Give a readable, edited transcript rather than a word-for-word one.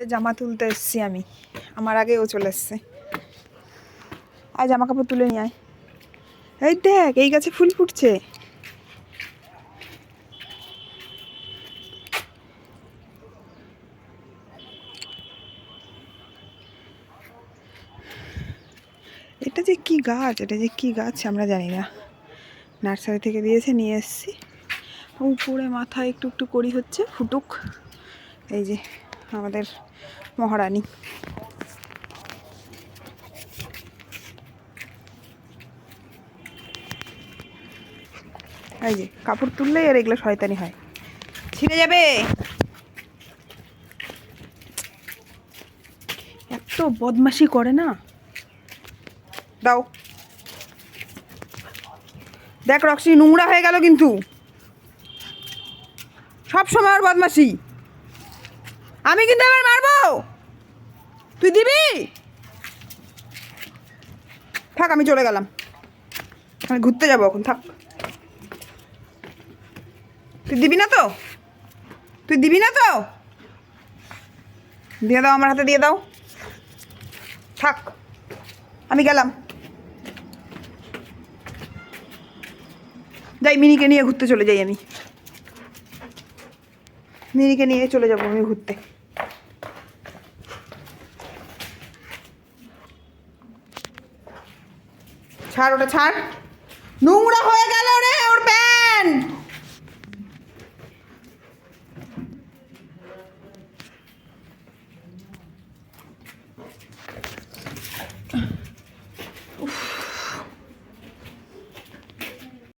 জামা তুলতে এসেছি আমি, আমার আগে ও চলে এসছে। আয় জামা কাপড় তুলে নিয়ে আয়। এই দেখ, এই গাছে ফুল ফুটছে। এটা যে কি গাছ, এটা যে কি গাছ আমরা জানি না, নার্সারি থেকে দিয়েছে, নিয়ে এসেছি। উপরে মাথায় একটু একটু করি হচ্ছে, ফুটুক। এই যে আমাদের মহারানী। এই যে কাপড় তুললেই আর এগুলো শয়তানি হয়, ছিঁড়ে যাবে। এত বদমাশি করে না। দাও, দেখ রক্সি, নোংরা হয়ে গেল কিন্তু। সব সময় আর বদমাশি। আমি কিন্তু আবার মারবো, তুই দিবি? থাক, আমি চলে গেলাম, আমি ঘুরতে যাবো এখন। থাক, তুই দিবি না তো? তুই দিবি না তো? দিয়ে দাও, আমার হাতে দিয়ে দাও। থাক, আমি গেলাম। যাই, মিনিকে নিয়ে ঘুরতে চলে যাই আমি। মিনিকে নিয়ে চলে যাবো আমি ঘুরতে। ছাড় ওটা, ছাড়, নোংরা হয়ে গেল।